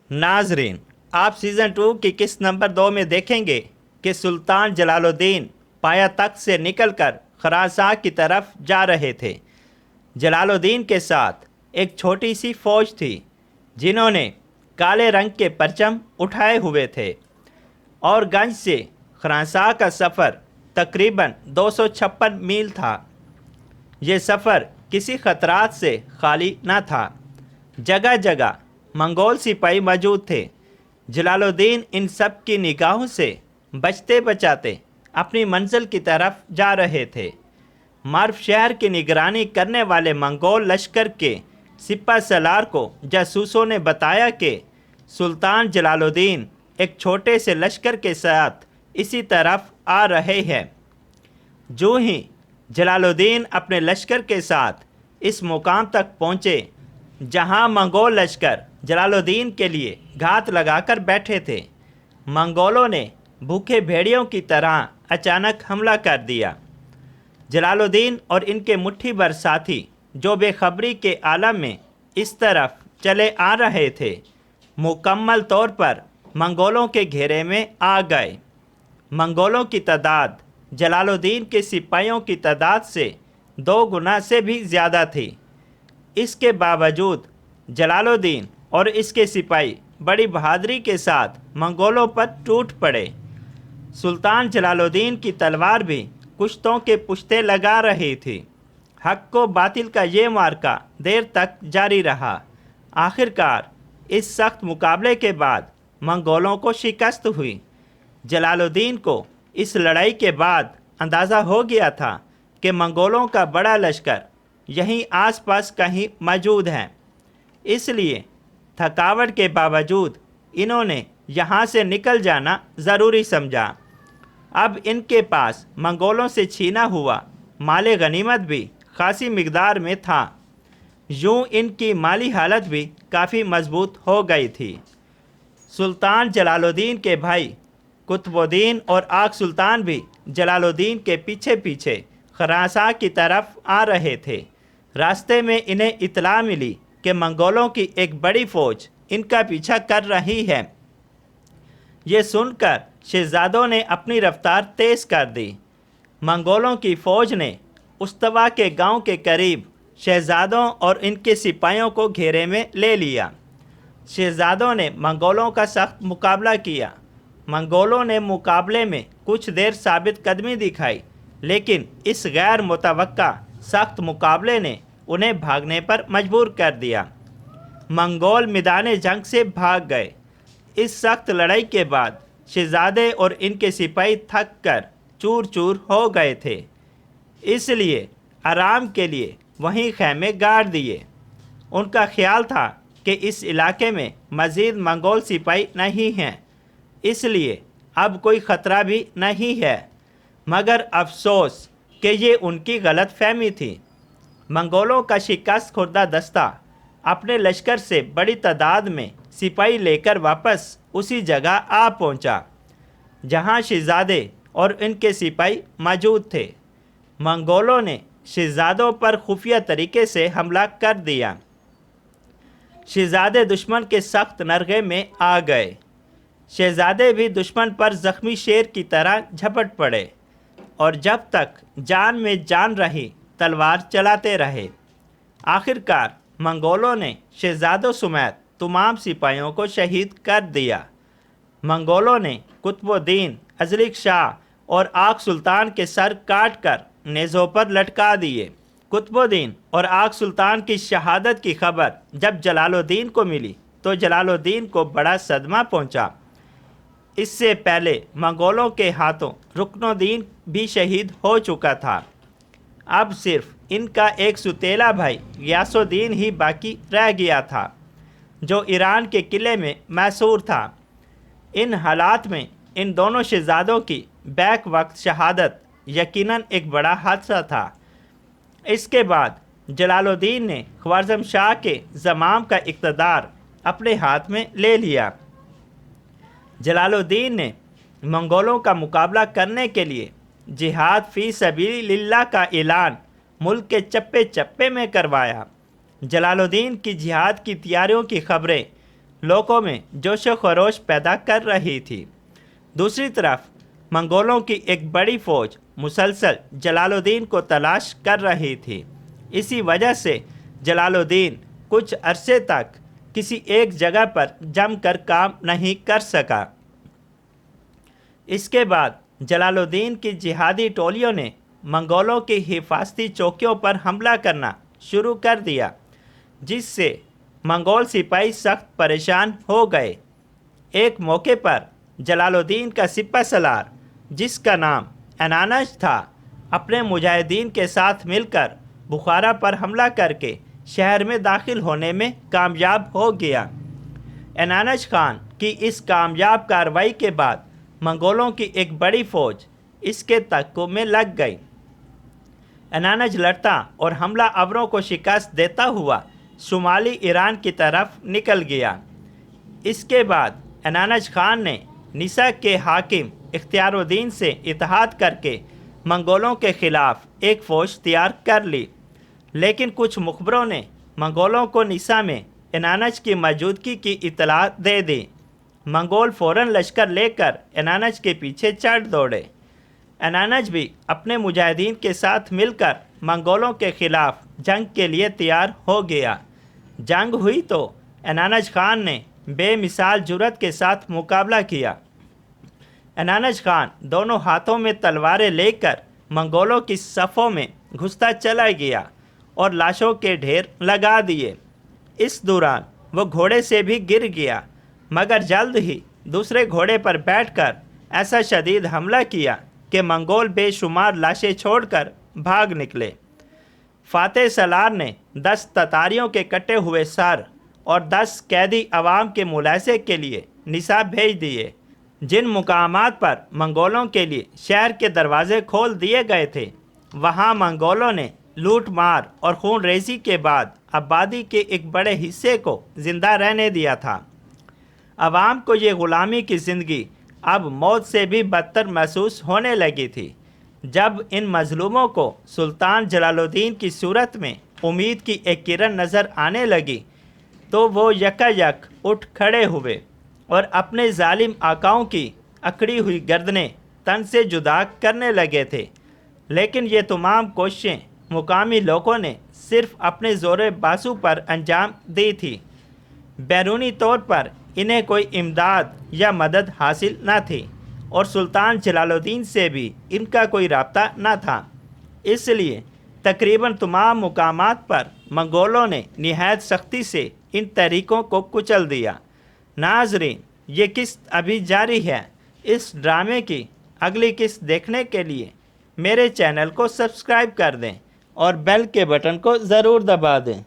नाजरीन, आप सीज़न 2 की किस्त नंबर 2 में देखेंगे कि सुल्तान जलालुद्दीन पाया तख्त से निकलकर खुरासान की तरफ जा रहे थे। जलालुद्दीन के साथ एक छोटी सी फौज थी जिन्होंने काले रंग के परचम उठाए हुए थे और गंज से खुरासान का सफ़र तकरीबन 256 मील था। ये सफ़र किसी खतरात से खाली न था। जगह जगह मंगोल सिपाही मौजूद थे। जलालुद्दीन इन सब की निगाहों से बचते बचाते अपनी मंजिल की तरफ जा रहे थे। मार्व शहर की निगरानी करने वाले मंगोल लश्कर के सिपा सलार को जासूसों ने बताया कि सुल्तान जलालुद्दीन एक छोटे से लश्कर के साथ इसी तरफ आ रहे हैं। जो ही जलालुद्दीन अपने लश्कर के साथ इस मुकाम तक पहुँचे जहां मंगोल लश्कर जलालुद्दीन के लिए घात लगाकर बैठे थे, मंगोलों ने भूखे भेड़ियों की तरह अचानक हमला कर दिया। जलालुद्दीन और इनके मुट्ठी भर साथी जो बेखबरी के आलम में इस तरफ चले आ रहे थे, मुकम्मल तौर पर मंगोलों के घेरे में आ गए। मंगोलों की तादाद जलालुद्दीन के सिपाहियों की तादाद से 2 गुना से भी ज़्यादा थी। इसके बावजूद जलालुद्दीन और इसके सिपाही बड़ी बहादुरी के साथ मंगोलों पर टूट पड़े। सुल्तान जलालुद्दीन की तलवार भी कुश्तों के पुश्ते लगा रही थी। हक को बातिल का ये मार्का देर तक जारी रहा। आखिरकार इस सख्त मुकाबले के बाद मंगोलों को शिकस्त हुई। जलालुद्दीन को इस लड़ाई के बाद अंदाज़ा हो गया था कि मंगोलों का बड़ा लश्कर यहीं आसपास कहीं मौजूद है। इसलिए थकावट के बावजूद इन्होंने यहाँ से निकल जाना ज़रूरी समझा। अब इनके पास मंगोलों से छीना हुआ माल गनीमत भी खासी मिकदार में था। यूँ इनकी माली हालत भी काफ़ी मजबूत हो गई थी। सुल्तान जलालुद्दीन के भाई कुतुबुद्दीन और आग सुल्तान भी जलालुद्दीन के पीछे पीछे खुरासान की तरफ आ रहे थे। रास्ते में इन्हें इत्तला मिली कि मंगोलों की एक बड़ी फ़ौज इनका पीछा कर रही है। ये सुनकर शहजादों ने अपनी रफ्तार तेज़ कर दी। मंगोलों की फ़ौज ने उस्तवा के गांव के करीब शहजादों और इनके सिपाहियों को घेरे में ले लिया। शहजादों ने मंगोलों का सख्त मुकाबला किया। मंगोलों ने मुकाबले में कुछ देर साबित कदमी दिखाई, लेकिन इस गैर मुतवक्का सख्त मुकाबले ने उन्हें भागने पर मजबूर कर दिया। मंगोल मैदान जंग से भाग गए। इस सख्त लड़ाई के बाद शहजादे और इनके सिपाही थक कर चूर चूर हो गए थे, इसलिए आराम के लिए वहीं खैमे गाड़ दिए। उनका ख्याल था कि इस इलाके में मज़ीद मंगोल सिपाही नहीं हैं, इसलिए अब कोई ख़तरा भी नहीं है। मगर अफसोस कि ये उनकी गलत फहमी थी। मंगोलों का शिकस्त खुर्दा दस्ता अपने लश्कर से बड़ी तादाद में सिपाही लेकर वापस उसी जगह आ पहुंचा जहां शहजादे और इनके सिपाही मौजूद थे। मंगोलों ने शहजादों पर खुफिया तरीके से हमला कर दिया। शहजादे दुश्मन के सख्त नरगे में आ गए। शहजादे भी दुश्मन पर ज़ख्मी शेर की तरह झपट पड़े और जब तक जान में जान रही तलवार चलाते रहे। आखिरकार मंगोलों ने शहजादों समेत तमाम सिपाहियों को शहीद कर दिया। मंगोलों ने कुतुबुद्दीन, अज़लिक शाह और आग सुल्तान के सर काट कर नेज़ों पर लटका दिए। कुतुबुद्दीन और आग सुल्तान की शहादत की खबर जब जलालुद्दीन को मिली तो जलालुद्दीन को बड़ा सदमा पहुंचा। इससे पहले मंगोलों के हाथों रुकनुद्दीन भी शहीद हो चुका था। अब सिर्फ इनका एक सुतेला भाई गियासुद्दीन ही बाकी रह गया था, जो ईरान के किले में मैसूर था। इन हालात में इन दोनों शहजादों की बैक वक्त शहादत यकीनन एक बड़ा हादसा था। इसके बाद जलालुद्दीन ने ख्वारिज़म शाह के ज़माम का इक़्तिदार अपने हाथ में ले लिया। जलालुद्दीन ने मंगोलों का मुकाबला करने के लिए जिहाद फ़ी सबीलिल्लाह का ऐलान मुल्क के चप्पे चप्पे में करवाया। जलालुद्दीन की जिहाद की तैयारियों की खबरें لوگوں میں جوش و خروش پیدا کر رہی تھی۔ دوسری طرف منگولوں کی ایک بڑی فوج مسلسل جلال الدین کو تلاش کر رہی تھی۔ اسی وجہ سے جلال الدین کچھ عرصے تک کسی ایک جگہ پر جم کر کام نہیں کر سکا۔ اس کے بعد جلال الدین کی جہادی ٹولیوں نے منگولوں کی حفاظتی چوکیوں پر حملہ کرنا شروع کر دیا، جس سے منگول سپاہی سخت پریشان ہو گئے۔ ایک موقع پر جلال الدین کا سپہ سالار، جس کا نام انانج تھا، اپنے مجاہدین کے ساتھ مل کر بخارا پر حملہ کر کے شہر میں داخل ہونے میں کامیاب ہو گیا۔ انانج خان کی اس کامیاب کارروائی کے بعد منگولوں کی ایک بڑی فوج اس کے تعقب میں لگ گئی۔ انانج لڑتا اور حملہ آوروں کو شکست دیتا ہوا شمالی ایران کی طرف نکل گیا۔ اس کے بعد انانج خان نے نسا کے حاکم اختیار الدین سے اتحاد کر کے منگولوں کے خلاف ایک فوج تیار کر لی، لیکن کچھ مخبروں نے منگولوں کو نسا میں انانج کی موجودگی کی اطلاع دے دی۔ منگول فوراً لشکر لے کر انانج کے پیچھے چڑھ دوڑے۔ انانج بھی اپنے مجاہدین کے ساتھ مل کر منگولوں کے خلاف جنگ کے لیے تیار ہو گیا۔ جنگ ہوئی تو انانج خان نے بے مثال جرأت کے ساتھ مقابلہ کیا۔ انانج خان دونوں ہاتھوں میں تلواریں لے کر منگولوں کی صفوں میں گھستا چلا گیا اور لاشوں کے ڈھیر لگا دیے۔ اس دوران وہ گھوڑے سے بھی گر گیا، مگر جلد ہی دوسرے گھوڑے پر بیٹھ کر ایسا شدید حملہ کیا کہ منگول بے شمار لاشیں چھوڑ کر بھاگ نکلے۔ فاتح سالار نے 10 تتاریوں کے کٹے ہوئے سر اور 10 قیدی عوام کے ملاحظے کے لیے نسا بھیج دیے۔ جن مقامات پر منگولوں کے لیے شہر کے دروازے کھول دیے گئے تھے، وہاں منگولوں نے لوٹ مار اور خون ریزی کے بعد آبادی کے ایک بڑے حصے کو زندہ رہنے دیا تھا۔ عوام کو یہ غلامی کی زندگی اب موت سے بھی بدتر محسوس ہونے لگی تھی۔ جب ان مظلوموں کو سلطان جلال الدین کی صورت میں امید کی ایک کرن نظر آنے لگی تو وہ یکا یک اٹھ کھڑے ہوئے اور اپنے ظالم آقاؤں کی اکڑی ہوئی گردنیں تن سے جدا کرنے لگے تھے، لیکن یہ تمام کوششیں مقامی لوگوں نے صرف اپنے زور بازو پر انجام دی تھی۔ بیرونی طور پر انہیں کوئی امداد یا مدد حاصل نہ تھی اور سلطان جلال الدین سے بھی ان کا کوئی رابطہ نہ تھا۔ اس لیے تقریباً تمام مقامات پر منگولوں نے نہایت سختی سے ان تحریکوں کو کچل دیا۔ ناظرین، یہ قسط ابھی جاری ہے۔ اس ڈرامے کی اگلی قسط دیکھنے کے لیے میرے چینل کو سبسکرائب کر دیں اور بیل کے بٹن کو ضرور دبا دیں۔